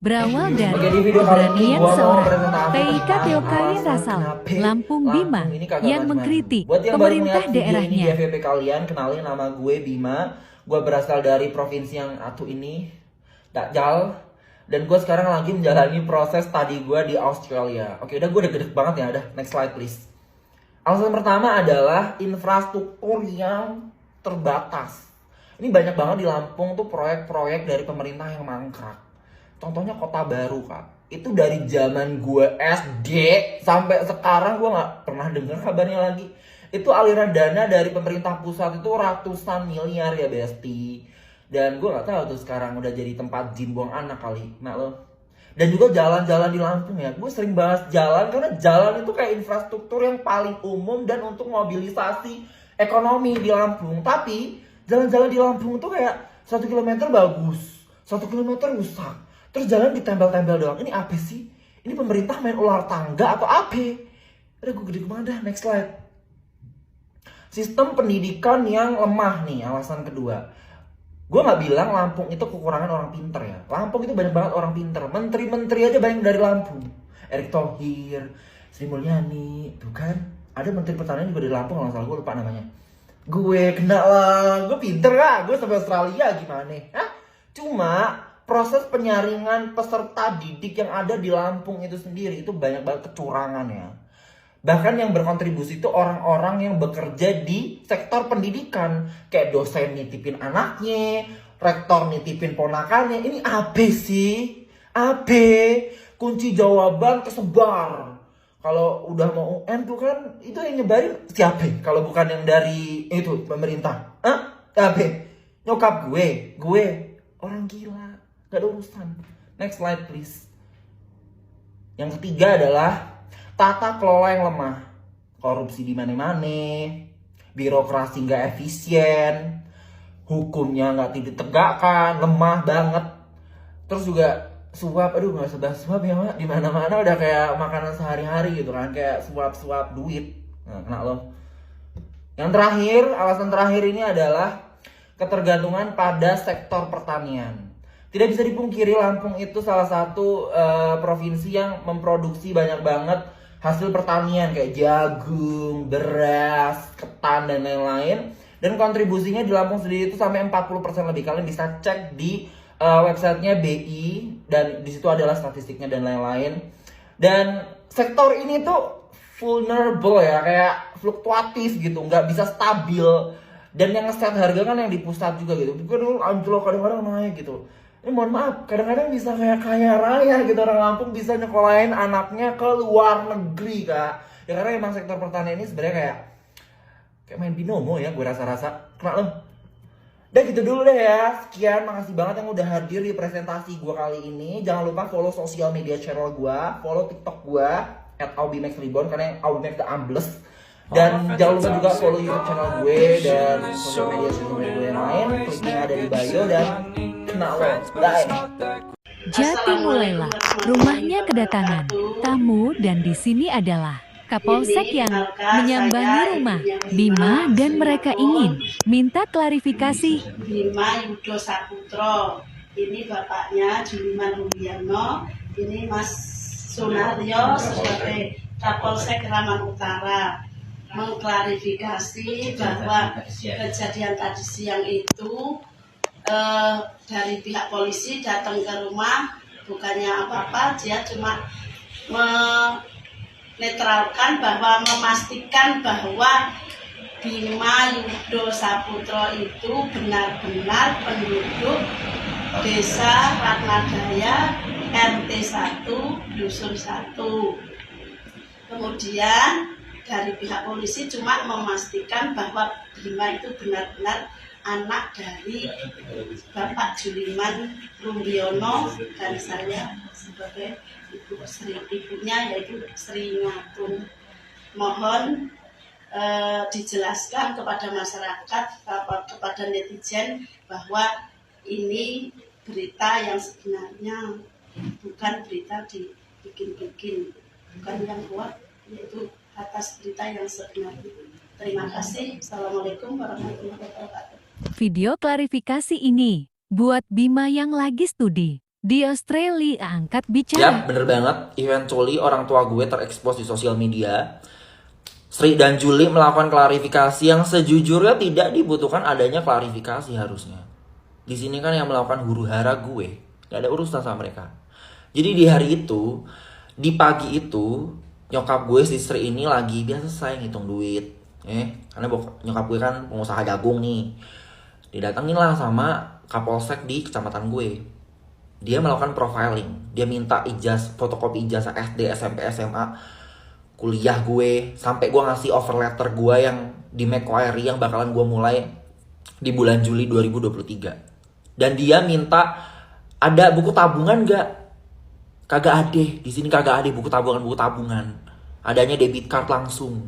Berawal dari Oke, di video kali ini keberanian gua mau seorang presentasi TIK tentang Teokawi alasan Rasal, kenapa Lampung Bima, Lampung ini kagak yang maju-maju. mengkritik Buat yang baru pemerintah melihat video ini di daerahnya. FYP kalian, kenalin nama gue Bima. Gue berasal dari provinsi yang satu ini, Dakjal. Dan gue sekarang lagi menjalani proses studi gue di Australia. Oke, udah gue udah gede banget ya. Udah, next slide please. Alasan pertama adalah infrastruktur yang terbatas. Ini banyak banget di Lampung tuh proyek-proyek dari pemerintah yang mangkrak. Contohnya Kota Baru, Kak. Itu dari zaman gue SD sampai sekarang gue nggak pernah dengar kabarnya lagi. Itu aliran dana dari pemerintah pusat itu ratusan miliar ya, Besti. Dan gue nggak tahu tuh sekarang udah jadi tempat jin buang anak kali. Nah lo. Dan juga jalan-jalan di Lampung ya. Gue sering bahas jalan karena jalan itu kayak infrastruktur yang paling umum dan untuk mobilisasi ekonomi di Lampung. Tapi jalan-jalan di Lampung tuh kayak 1 kilometer bagus, 1 kilometer rusak. Terus jalan ditempel-tempel doang. Ini apa sih? Ini pemerintah main ular tangga atau apa? Udah gue gede kemana dah? Next slide. Sistem pendidikan yang lemah nih, alasan kedua. Gue gak bilang Lampung itu kekurangan orang pinter ya. Lampung itu banyak banget orang pinter. Menteri-menteri aja banyak dari Lampung. Erick Thohir, Sri Mulyani, tuh kan. Ada menteri pertanian juga dari Lampung, kalau gak salah gue lupa namanya. Gue kena lah, gue pinter lah. Gue sampai Australia gimana? Hah? Cuma proses penyaringan peserta didik yang ada di Lampung itu sendiri itu banyak banget kecurangan ya. Bahkan yang berkontribusi itu orang-orang yang bekerja di sektor pendidikan. Kayak dosen nitipin anaknya, rektor nitipin ponakannya. Ini apa sih? Apa? Kunci jawaban kesebar. Kalau udah mau UN tuh kan, itu yang nyebarin siapa? Kalau bukan yang dari itu pemerintah. Hah? Apa? Nyokap gue orang gila. Gak ada urusan. Next slide please. Yang ketiga adalah tata kelola yang lemah. Korupsi di mana-mana, birokrasi nggak efisien, hukumnya nggak ditegakkan, lemah banget. Terus juga suap, aduh nggak sebahas suap ya Mak. Di mana-mana udah kayak makanan sehari-hari gitu kan, kayak suap-suap duit. Nah, kena lo. Yang terakhir, alasan terakhir ini adalah ketergantungan pada sektor pertanian. Tidak bisa dipungkiri Lampung itu salah satu provinsi yang memproduksi banyak banget hasil pertanian kayak jagung, beras, ketan dan lain-lain. Dan kontribusinya di Lampung sendiri itu sampai 40% lebih. Kalian bisa cek di websitenya BI dan di situ adalah statistiknya dan lain-lain. Dan sektor ini tuh vulnerable ya, kayak fluktuatif gitu, nggak bisa stabil. Dan yang ngeset harga kan yang di pusat juga gitu. Kadang anjlok, kadang-kadang naik gitu. Ini mohon maaf, kadang-kadang bisa kayak kaya raya gitu, orang Lampung bisa nyekolahin anaknya ke luar negeri, Kak. Ya karena emang sektor pertanian ini sebenarnya kayak main binomo ya, gue rasa-rasa. Kena lo. Dan gitu dulu deh ya. Sekian, makasih banget yang udah hadir di presentasi gue kali ini. Jangan lupa follow sosial media channel gue, follow TikTok gue @aubimexreborn karena yang Aubimax the ambles. Dan jangan lupa juga follow YouTube channel gue dan sosial media gue yang lain. Klik link ada di bio dan kena lo. Bye. Jati mulailah, rumahnya kedatangan tamu dan di sini adalah Kapolsek yang menyambangi rumah Bima dan mereka ingin minta klarifikasi. Bima Yudo Saputro, ini bapaknya Juliman Rubiano, ini Mas Sunaryo sebagai Kapolsek Kraman Utara, mengklarifikasi bahwa kejadian tadi siang itu dari pihak polisi datang ke rumah bukannya apa-apa, dia cuma menetralkan bahwa memastikan bahwa Bima Yudo Saputro itu benar-benar penduduk Desa Ratnadaya RT 1 Dusun 1. Kemudian dari pihak polisi cuma memastikan bahwa Bima itu benar-benar anak dari Bapak Juliman Rumbiono dan saya sebagai ibunya yaitu Sri Ngatun. Mohon dijelaskan kepada masyarakat, kepada netizen bahwa ini berita yang sebenarnya, bukan berita dibikin-bikin, bukan yang kuat, yaitu atas berita yang sebenarnya. Terima kasih. Assalamualaikum warahmatullahi wabarakatuh. Video klarifikasi ini buat Bima yang lagi studi. Di Australia angkat Ya, bicara. bener banget. Eventually orang tua gue terekspos di sosial media. Sri dan Juli melakukan klarifikasi yang sejujurnya tidak dibutuhkan adanya klarifikasi harusnya. Di sini kan yang melakukan huru hara gue, gak ada urusan sama mereka. Jadi di hari itu, di pagi itu, nyokap gue si Sri ini lagi biasa saya ngitung duit. Karena nyokap gue kan pengusaha jagung nih. Didatengin lah sama Kapolsek di kecamatan gue. Dia melakukan profiling. Dia minta fotokopi ijazah SD, SMP, SMA, kuliah gue, sampai gue ngasih offer letter gue yang di Macquarie yang bakalan gue mulai di bulan Juli 2023. Dan dia minta ada buku tabungan gak? Kagak ada. Di sini kagak ada buku tabungan. Adanya debit card langsung.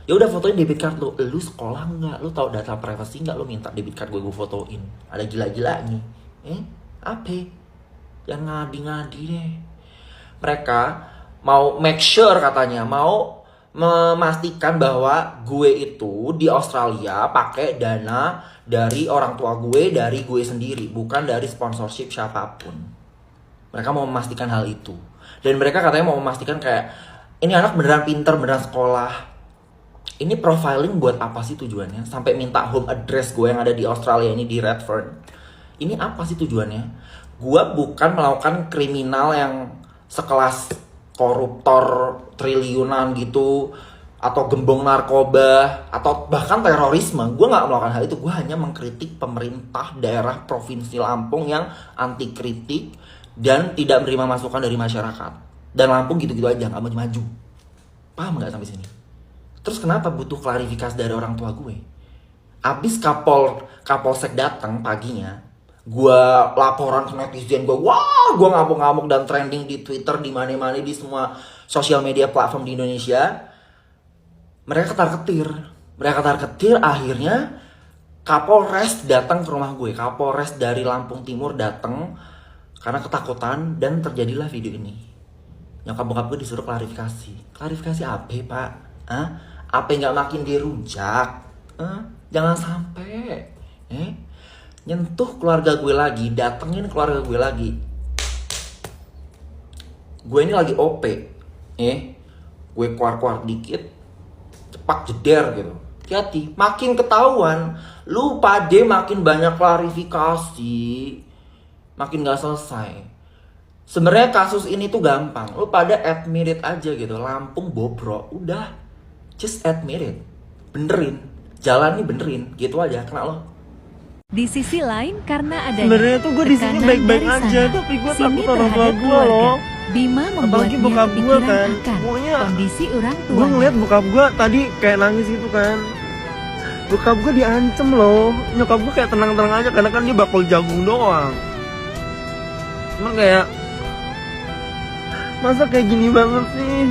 Ya udah fotoin debit card lu. Lu sekolah nggak? Lu tahu data privacy nggak? Lu minta debit card gue fotoin. Ada gila-gilanya. Apa? Yang ngadi-ngadi deh. Mereka mau make sure katanya, mau memastikan bahwa gue itu di Australia pakai dana dari orang tua gue, dari gue sendiri, bukan dari sponsorship siapapun. Mereka mau memastikan hal itu. Dan mereka katanya mau memastikan kayak, ini anak beneran pinter, beneran sekolah. Ini profiling buat apa sih tujuannya? Sampai minta home address gue yang ada di Australia ini, di Redfern. Ini apa sih tujuannya? Gue bukan melakukan kriminal yang sekelas koruptor triliunan gitu, atau gembong narkoba, atau bahkan terorisme. Gue gak melakukan hal itu. Gue hanya mengkritik pemerintah daerah Provinsi Lampung yang anti kritik dan tidak menerima masukan dari masyarakat. Dan Lampung gitu-gitu aja, gak maju-maju. Paham gak sampai sini? Terus kenapa butuh klarifikasi dari orang tua gue? Abis Kapolsek datang paginya, gue laporan ke netizen gue, wah gue ngamuk-ngamuk dan trending di Twitter, di mana-mana, di semua sosial media platform di Indonesia. Mereka ketar-ketir, akhirnya Kapolres datang ke rumah gue. Kapolres dari Lampung Timur datang karena ketakutan, dan terjadilah video ini. Nyokap bokap gue disuruh klarifikasi. Klarifikasi apa, Pak? Apa yang gak makin dirujak? Jangan sampai nyentuh keluarga gue lagi, datengin keluarga gue lagi. Gue ini lagi OP, gue keluar dikit, cepak jeder gitu. Hati-hati, makin ketahuan, lu pade makin banyak klarifikasi, makin gak selesai. Sebenarnya kasus ini tuh gampang, lu pada admit it aja gitu. Lampung bobrok, udah, just admit it, benerin, jalan nih benerin, gitu aja, kena lo. Di sisi lain, karena adanya sebenarnya tuh gue di sini tekanan baik-baik dari aja, sana, tapi gue sini takut orang tua terhadap gue keluarga, loh. Bima Apalagi membuatnya bokap gue kepikiran kan, akan pokoknya kondisi orang gue tua. ngeliat bokap gue tadi kayak nangis gitu kan. Bokap gue diancem loh. Nyokap gue kayak tenang-tenang aja karena kan dia bakul jagung doang. Cuman kayak, masa kayak gini banget sih.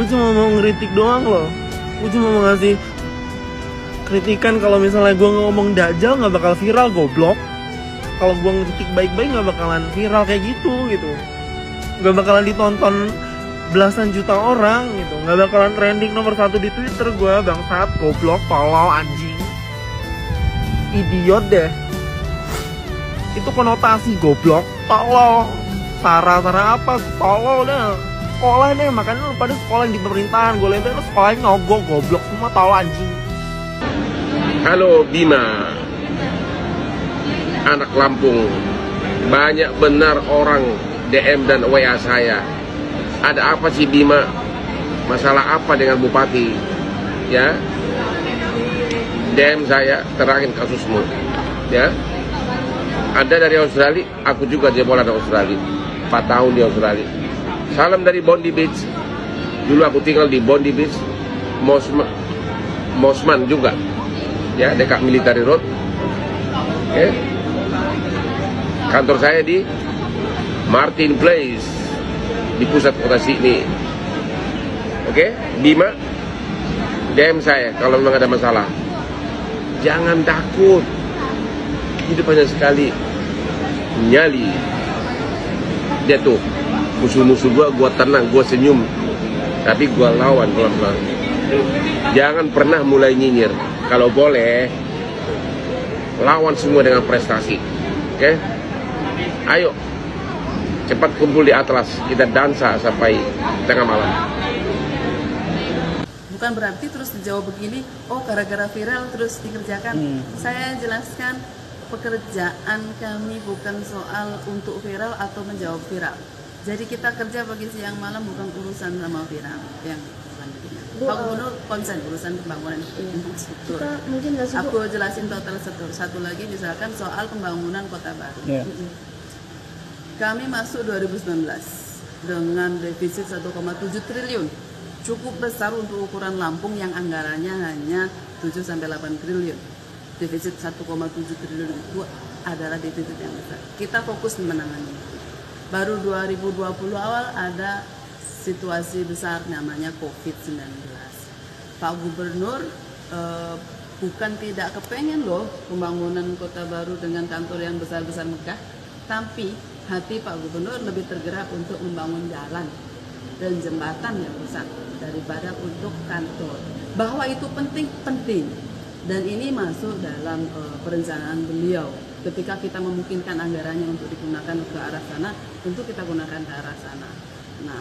Gue cuma mau ngeritik doang loh. Gue cuma mau ngasih kritikan kalau misalnya gue ngomong dajal nggak bakal viral, goblok. Kalau gue ngeritik baik-baik nggak bakalan viral kayak gitu. Nggak bakalan ditonton belasan juta orang gitu. Nggak bakalan trending nomor 1 di Twitter gue, bangsat, goblok, tolol, anjing, idiot deh. Itu konotasi goblok, tolol, Sarah apa, tolol deh. Sekolah deh, makanya lu pada sekolah di pemerintahan. Gue lihat lu sekolahnya nyogok, goblok semua, tolol, anjing. Halo Bima, anak Lampung. Banyak benar orang DM dan WA saya. Ada apa sih Bima? Masalah apa dengan Bupati? Ya, DM saya, terangin kasusmu. Ya, Anda dari Australia, aku juga jebolan dari Australia. 4 tahun di Australia. Salam dari Bondi Beach. Dulu aku tinggal di Bondi Beach, Mosman juga. Ya, dekat Military Road. Oke. Kantor saya di Martin Place, di pusat kota Sydney. Oke, Bima, DM saya kalau memang ada masalah. Jangan takut. Hidup hanya sekali. Nyali. Dia tuh, musuh-musuh gua tenang, gua senyum. Tapi gua lawan pelan-pelan. Jangan pernah mulai nyinyir. Kalau boleh, lawan semua dengan prestasi. Oke? Ayo, cepat kumpul di Atlas, kita dansa sampai tengah malam. Bukan berarti terus dijawab begini, oh gara-gara viral terus dikerjakan. Saya jelaskan pekerjaan kami bukan soal untuk viral atau menjawab viral. Jadi kita kerja pagi siang malam bukan urusan sama viral yang Pak Gubernur konsen urusan pembangunan infrastruktur. Aku jelasin total satu lagi misalkan soal pembangunan kota baru. Kami masuk 2019 dengan defisit 1,7 triliun. Cukup besar untuk ukuran Lampung yang anggarannya hanya 7-8 triliun. Defisit 1,7 triliun itu adalah defisit yang besar. Kita fokus menangani. Baru 2020 awal ada situasi besar namanya COVID-19. Pak Gubernur bukan tidak kepengen loh pembangunan kota baru dengan kantor yang besar-besar megah, tapi hati Pak Gubernur lebih tergerak untuk membangun jalan dan jembatan yang besar daripada untuk kantor. Bahwa itu penting. Dan ini masuk dalam perencanaan beliau. Ketika kita memungkinkan anggarannya untuk digunakan ke arah sana, tentu kita gunakan ke arah sana. Nah,